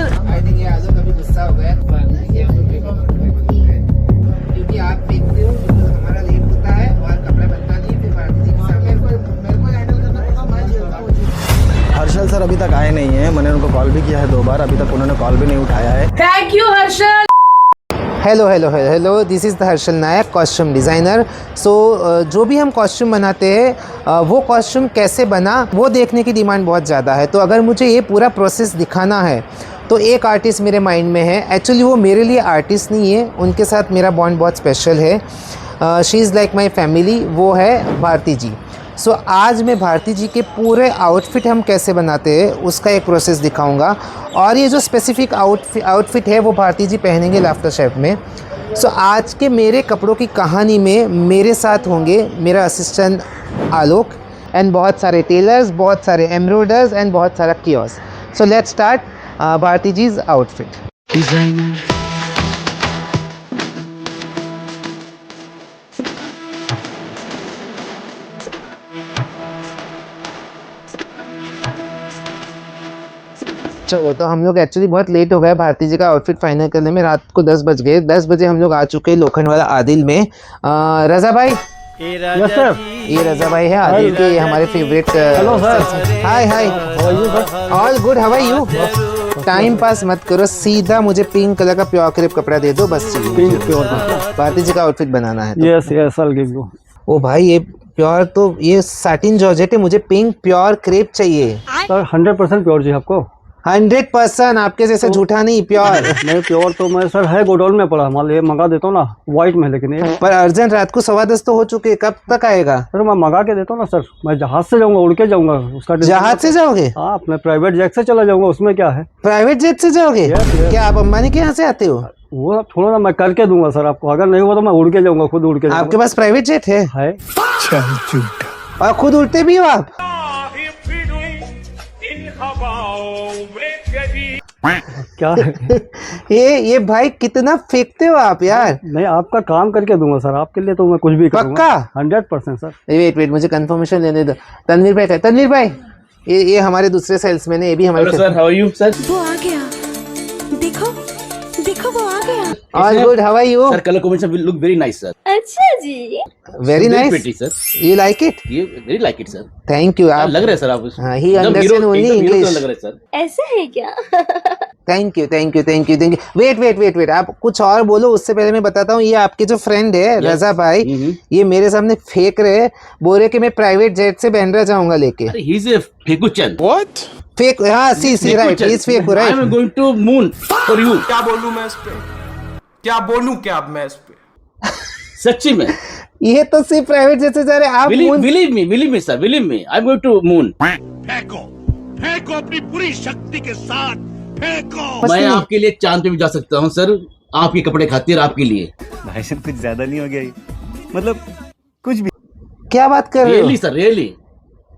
I think ये आलू कभी गुस्सा हो गया तो ये हम लोग पेपर क्योंकि आप फेंकते हो बिकॉज हमारा लेट होता है और कपड़ा बनता नहीं है फिर भारती जी के सामने मेरे को हैंडल करना पड़ेगा मैं झेलता हूँ। हर्षल सर अभी तक आए नहीं है, मैंने उनको कॉल भी किया है 2 बार, अभी तक उन्होंने कॉल भी नहीं उठाया है। Thank you Harshal. Hello this is the Harshal Nayak, costume designer. So जो भी हम कॉस्ट्यूम बनाते हैं वो कॉस्ट्यूम कैसे बना वो देखने की डिमांड बहुत ज़्यादा है। तो अगर मुझे ये पूरा प्रोसेस दिखाना है तो एक आर्टिस्ट मेरे माइंड में है। एक्चुअली वो मेरे लिए आर्टिस्ट नहीं है, उनके साथ मेरा बॉन्ड बहुत स्पेशल है। She is like my family, वो है भारती जी। सो आज मैं भारती जी के पूरे आउटफिट हम कैसे बनाते हैं उसका एक प्रोसेस दिखाऊंगा और ये जो स्पेसिफिक आउटफिट है वो भारती जी पहनेंगे लाफ्टर शेफ में। सो आज के मेरे कपड़ों की कहानी में मेरे साथ होंगे मेरा असिस्टेंट आलोक एंड बहुत सारे टेलर्स, बहुत सारे एम्ब्रॉयडर्स एंड बहुत सारा कियोस। सो लेट्स स्टार्ट भारती जीज आउटफिट। डिज़ाइनर चलो, तो हम लोग एक्चुअली बहुत लेट हो गए भारती जी का आउटफिट फाइनल करने में। रात को 10 बज गए। 10 बजे हम लोग आ चुके हैं लोखंड वाला आदिल में। रजा भाई, ये रजा भाई है आदिल के, ये हमारे favourite. Hello sir. Hi all good, how are you? Time pass मत करो, सीधा मुझे पिंक कलर का प्योर क्रेप कपड़ा दे दो बस। पिंक प्योर भारती जी का आउटफिट बनाना है। Yes I give you. ओ भाई, ये प्योर तो ये साटिन जॉर्जेट है, मुझे पिंक प्योर क्रेप चाहिए सर। 100% प्योर जी आपको। 100% आपके जैसे झूठा नहीं, प्योर। नहीं प्योर तो मैं सर है गोडाउन में पड़ा, मान लीजिए मंगा देता हूँ ना व्हाइट में, लेकिन ये पर अर्जेंट, रात को 10:15 तो हो चुके, कब तक आएगा? सर मैं मंगा के देता हूँ ना सर, मैं जहाज से जाऊंगा, उड़ के जाऊंगा उसका। जहाज से जाओगे? हाँ, अपने प्राइवेट जेट से चला जाऊंगा, उसमें क्या है। प्राइवेट जेट से जाओगे? क्या आप अंबानी के यहाँ से आते हो? वो छोड़ो ना, मैं करके दूंगा सर आपको, अगर नहीं हुआ तो मैं उड़ के जाऊंगा, खुद उड़ के जाऊंगा। आपके पास प्राइवेट जेट है? और खुद उड़ते भी हो आप? क्या ये भाई कितना फेंकते हो आप यार। नहीं, आपका काम करके दूंगा सर, आपके लिए तो मैं कुछ भी करूंगा। पक्का? 100% सर। वेट मुझे कंफर्मेशन लेने दो। तनवीर भाई का, तनवीर भाई ये हमारे दूसरे सेल्समैन है, ये भी हमारे। Sir, how are you sir? वो आ गया, देखो वो आ गया। All good, how are you? Sir, colour combination will look very nice sir. अच्छा जी, very nice sir. You like it? ये very like it sir. Thank you. आप लग रहे हैं सर आप। हाँ, ही अंडरस्टैंड ओनली इंग्लिश। लग रहे हैं सर। ऐसा है क्या? Thank you. वेट आप कुछ और बोलो, उससे पहले मैं बताता हूँ। ये आपके जो फ्रेंड है रजा भाई, ये मेरे सामने फेंक रहे, बोल रहे कि मैं प्राइवेट जेट से बैंड्रा जाऊंगा लेके। ही इज ए फेकुचन। व्हाट? फेक? हाँ, see right, he is fake right. I am going to moon for you. क्या बोलूं मैं इस पे, क्या बोलूं क्या मैं इस पे? सच्ची में ये तो सिर्फ प्राइवेट जेट से जा रहे आप। Believe me sir, believe me, I am going to moon. फेंको अपनी पूरी शक्ति के साथ फेंको। मैं आपके लिए चांद पे भी जा सकता हूँ सर, आपके कपड़े खातिर, आपके लिए। भाई साहब कुछ ज्यादा नहीं हो गया ये? मतलब कुछ भी। क्या बात कर रहे हो? Really sir, really.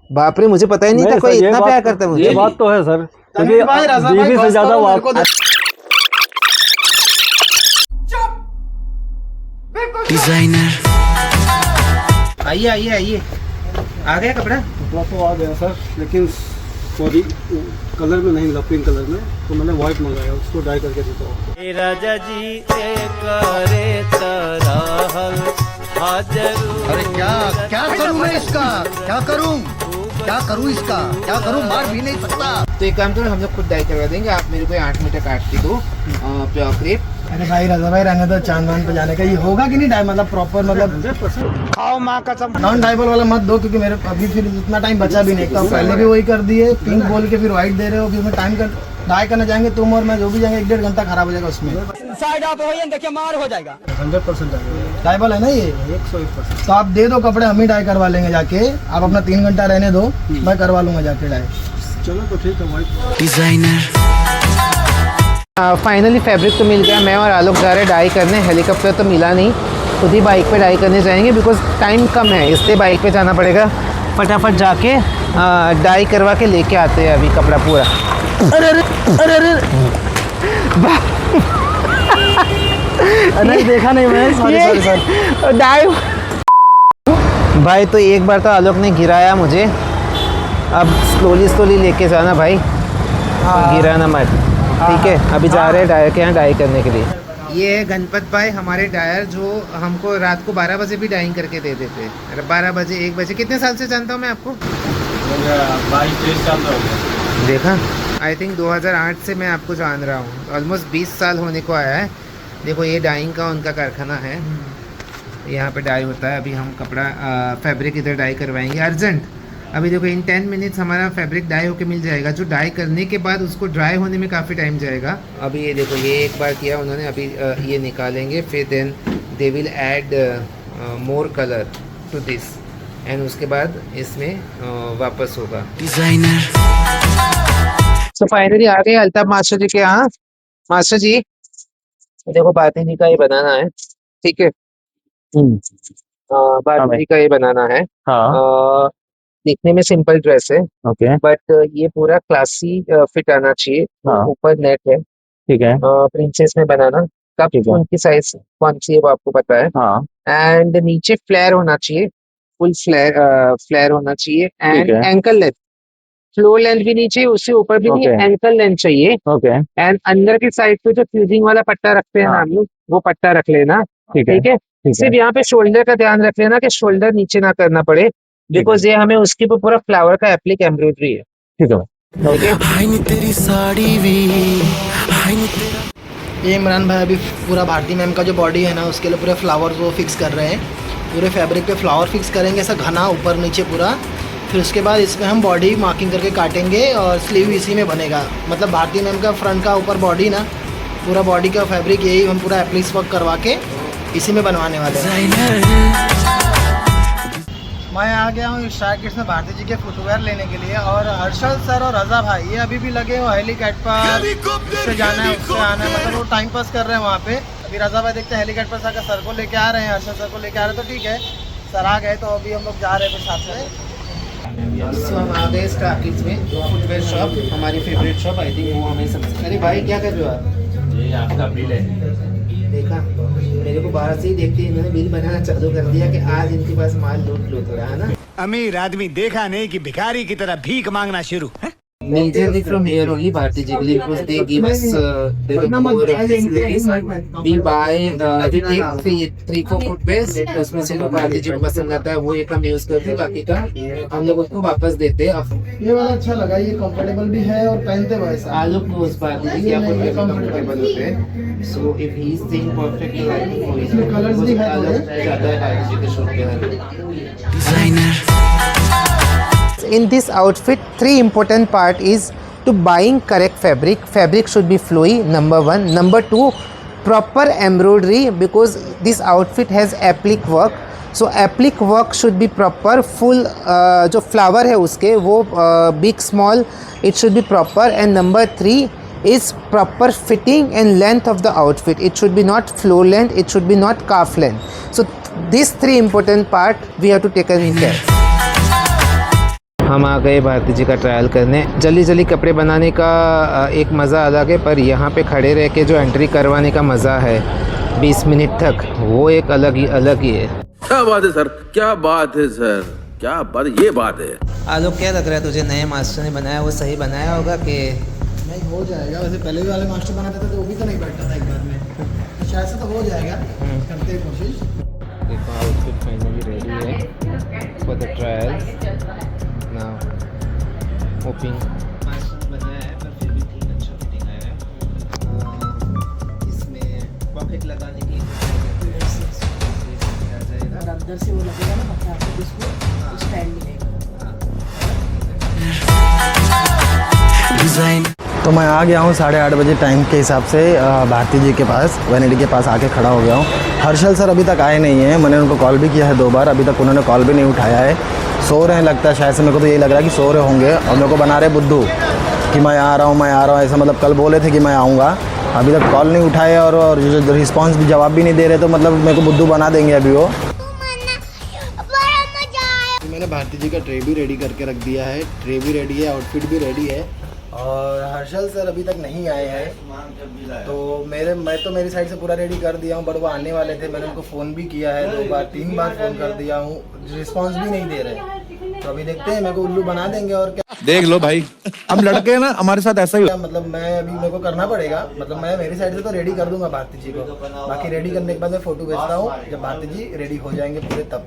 बाप रे, मुझे पता ही नहीं था कोई इतना प्यार करता है मुझे। ये बात तो है सर, क्योंकि बीवी से ज्यादा वो आपको। डिजाइनर आइए आ गया कपड़ा? तो आ गया सर, लेकिन सॉरी कलर में नहीं मिला, पिंक कलर में, तो मैंने व्हाइट मंगाया, उसको डाई करके देता हूँ। राजा जी करे तरहल हाजर। अरे क्या करूं मैं इसका, क्या करूं इसका, क्या करूं, मार भी नहीं सकता। तो एक काम करो, हम लोग खुद डाई करवा देंगे, आप मेरे को 8 मीटर काट के दो प्योर क्रेप। अरे भाई रजा भाई, रहने दो, चांदवान पे जाने का ये होगा कि नहीं डाई, मतलब प्रॉपर, मतलब खाओ माँ कसम। नॉन डाइबल वाला मत दो, क्योंकि मेरे अभी फिर इतना टाइम बचा भी नहीं। तो पहले भी वही कर दिए, पिंक बोल के फिर व्हाइट दे रहे हो, फिर मैं टाइम कर डाई करना चाहेंगे तुम और मैं, जो भी जाएंगे 1-1.5 घंटा खराब हो जाएगा उसमें। साइड आप हो देखिए, मार हो जाएगा। 100% डाइबल है ना ये, 101%। तो आप दे दो कपड़े, हम ही डाई करवा लेंगे जाके, आप अपना 3 घंटा रहने दो, मैं करवा लूंगा जाके डाई। चलो तो ठीक है। White designer. फाइनली फैब्रिक तो मिल गया। मैं और आलोक जा रहे डाई करने। हेलीकॉप्टर तो मिला नहीं, खुद ही बाइक पे डाई करने जाएंगे, बिकॉज टाइम कम है, इसलिए बाइक पे जाना पड़ेगा। फटाफट जाके डाई करवा के लेके आते हैं अभी कपड़ा पूरा। अरे देखा नहीं मैं, सॉरी। डाई भाई, तो एक बार तो आलोक ने गिराया मुझे, अब स्लोली लेके जाना भाई, गिराना मत। ठीक है, अभी जा रहे हैं डायर के यहाँ डाई करने के लिए। ये है गणपत भाई हमारे डायर, जो हमको रात को 12 बजे भी डाइंग करके दे देते हैं। 12 बजे 1 बजे। कितने साल से जानता हूँ मैं आपको? 22-23 साल हो गया। देखा, आई थिंक 2008 से मैं आपको जान रहा हूँ। ऑलमोस्ट 20 साल होने को आया है। देखो ये डाइंग का उनका कारखाना है, यहाँ पे डाई होता है। अभी हम कपड़ा फैब्रिक इधर डाई करवाएंगे अर्जेंट। अभी देखो इन 10 मिनट्स हमारा फैब्रिक डाई होके मिल जाएगा। जो डाई करने के बाद उसको ड्राई होने में काफ़ी टाइम जाएगा। अभी ये देखो, ये एक बार किया उन्होंने, अभी ये निकालेंगे, फिर then they will add more colour to this, and उसके बाद इसमें वापस होगा डिज़ाइनर। तो फाइनली आ गए अल्ताफ मास्टर जी के यहाँ। मास्टर जी देखो, बातिनी का ये बनाना है, ठीक है? बातिनी का ये बनाना है। दिखने में सिंपल ड्रेस है, ओके, बट ये पूरा क्लासी फिट आना चाहिए। ऊपर नेट है, ठीक है? प्रिंसेस में बनाना। कब उनकी साइज कौन सी है वो आपको पता है। एंड नीचे फ्लेयर होना चाहिए, फुल फ्लेयर होना चाहिए। And ankle length, floor length भी नहीं चाहिए, उससे ऊपर भी नहीं, एंकल लेंथ चाहिए। एंड अंदर की साइड पे जो फ्यूजिंग वाला पट्टा रखते हैं ना हम लोग, वो पट्टा रख लेना, ठीक है? सिर्फ यहाँ पे शोल्डर का ध्यान रख लेना कि शोल्डर नीचे ना करना पड़े, बिकॉज ये हमें उसके ऊपर पूरा फ्लावर का एप्लिक एम्ब्रॉयडरी है, ठीक है? तेरी साड़ी भी ये इमरान भाई अभी पूरा भारती मैम का जो बॉडी है ना, उसके लिए पूरे फ्लावर्स वो फिक्स कर रहे हैं। पूरे फैब्रिक पे फ्लावर फिक्स करेंगे, ऐसा घना ऊपर नीचे पूरा। फिर उसके बाद इसमें हम बॉडी मार्किंग करके काटेंगे और स्लीव इसी में बनेगा। मतलब भारती मैम का फ्रंट का ऊपर बॉडी ना, पूरा बॉडी का फैब्रिक यही हम पूरा एप्लिक्स वर्क करवा के इसी में बनवाने वाले हैं। मैं आ गया हूँ स्टार किड्स में भारती जी के फुटवेयर लेने के लिए, और हर्षल सर और रजा भाई ये अभी भी लगे हो हेलीकैट पर, उससे जाना है उससे आना है, मतलब वो टाइम पास कर रहे हैं वहाँ पे। अभी रजा भाई देखते हैं हेलीकैट पर जाकर सर को लेके आ रहे हैं, हर्षल सर को लेके आ रहे हैं, तो ठीक है सर आ गए, तो अभी हम लोग जा रहे हैं फिर साथ में। तो हम आ गए स्टार किड्स में, फुटवेयर शॉप, हमारी फेवरेट शॉप। आई थिंक वो हमें सबसे। अरे भाई क्या कर रहे हो आप? ये आपका बिल है। देखा, मेरे को बाहर से ही देखते इन्होंने बिल बनाना चालू कर दिया कि आज इनके पास माल लूट लो थोड़ा, है ना? अमीर आदमी देखा नहीं कि भिखारी की तरह भीख मांगना शुरू है। Majorly from here only Bharti Jiggly, because they give us more facilities. We buy we take 3-4 footwears, उसमें से जो Bharti जी को पसंद आता है वो एक हम यूज करते हैं, बाकी का हम लोग उसको वापस देते हैं। ये वाला अच्छा लगा, ये कंफर्टेबल भी है और पहनते वैसा। आलोक नोज Bharti जी क्या फुटवेयर कंफर्टेबल होते हैं। So if he is saying perfectly right, वो कलर्स भी है, आलोक ज़्यादा है Bharti जी के शूट के designer. In this outfit, 3 important part is to buying correct fabric. Fabric should be flowy, number 1. Number 2, proper embroidery, because this outfit has applique work. So applique work should be proper, full जो flower है उसके वो big small, it should be proper. And number 3 is proper fitting and length of the outfit. It should be not floor length, it should be not calf length. So these 3 important part we have to take care. हम आ गए भारती जी का trial करने। जल्दी जल्दी कपड़े बनाने का एक मज़ा अलग है, पर यहाँ पे खड़े रह के जो एंट्री करवाने का मज़ा है 20 मिनट तक, वो एक अलग ही है। क्या बात है सर, क्या बात है सर, क्या बात है, ये बात है। आलोक क्या लग रहा है तुझे, नए मास्टर ने बनाया वो सही बनाया होगा कि नहीं? हो जाएगा, वैसे पहले भी वाले मास्टर बनाते थे तो वो भी तो नहीं बैठता था एक बार में, शायद से तो हो जाएगा, करते हैं कोशिश। देखो आउटफिट फाइनली रेडी है for the trial. Now hopping master बनाया है, पर फिर भी ठीक अच्छा फिटिंग आया है। इसमें पॉकेट लगाने की आ जाएगा, अंदर से वो लगेगा ना पक्का, आपको इसको स्टैंड मिलेगा। तो मैं आ गया हूँ 8:30 बजे टाइम के हिसाब से भारती जी के पास, वैनिटी के पास आके खड़ा हो गया हूँ। हर्षल सर अभी तक आए नहीं हैं, मैंने उनको कॉल भी किया है 2 बार, अभी तक उन्होंने कॉल भी नहीं उठाया है। सो रहे हैं लगता है, शायद से मेरे को तो यही लग रहा है कि सो रहे होंगे, और मेरे को बना रहे बुद्धू कि मैं आ रहा हूँ ऐसा, मतलब कल बोले थे कि मैं आऊँगा, अभी तक कॉल नहीं उठाए और जो रिस्पॉन्स भी जवाब भी नहीं दे रहे, तो मतलब मेरे को बुद्धू बना देंगे अभी वो। मैंने भारती जी का ट्रे भी रेडी करके रख दिया है, ट्रे भी रेडी है, आउटफिट भी रेडी है, और हर्षल सर अभी तक नहीं आए हैं, तो मैं तो मेरी साइड से पूरा रेडी कर दिया हूँ, बट वो आने वाले थे। मैंने उनको फ़ोन भी किया है 2 बार 3 बार फ़ोन कर दिया हूँ, रिस्पांस भी नहीं दे रहे, तो अभी देखते हैं, मेरे को उल्लू बना देंगे और क्या। देख लो भाई, हम लड़के हैं ना, हमारे साथ ऐसा ही मतलब मैं अभी मेरे को करना पड़ेगा, मतलब मैं मेरी साइड से तो रेडी कर दूंगा भारती जी को, बाकी रेडी करने के बाद मैं फोटो भेजता हूँ, जब भारती जी रेडी हो जाएंगे पूरे तब।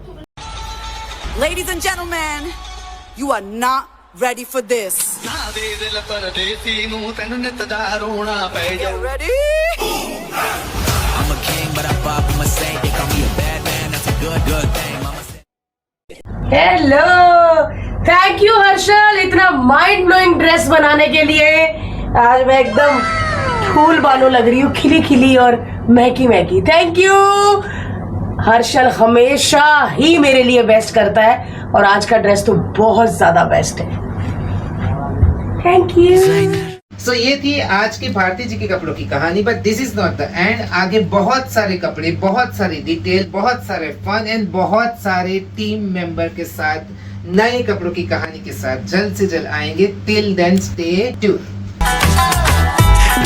Ladies and gentlemen, you are not ready for this. Get ready? I'm a king, but I pop with my saint. They call me a bad man, that's a good thing. Mama said. Hello, thank you Harshal इतना mind blowing dress बनाने के लिए। आज मैं एकदम फूल बानो लग रही हूँ, खिली खिली और महकी महकी। थैंक यू हर्षल, हमेशा ही मेरे लिए बेस्ट करता है और आज का ड्रेस तो बहुत ज्यादा बेस्ट है। Thank you. सो ये थी आज की भारती जी के कपड़ों की कहानी, but this is not the end. आगे बहुत सारे कपड़े, बहुत सारी डिटेल, बहुत सारे फन एंड बहुत सारे टीम मेंबर के साथ नए कपड़ों की कहानी के साथ जल्द से जल्द आएंगे। Till then stay tuned.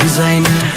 Designer.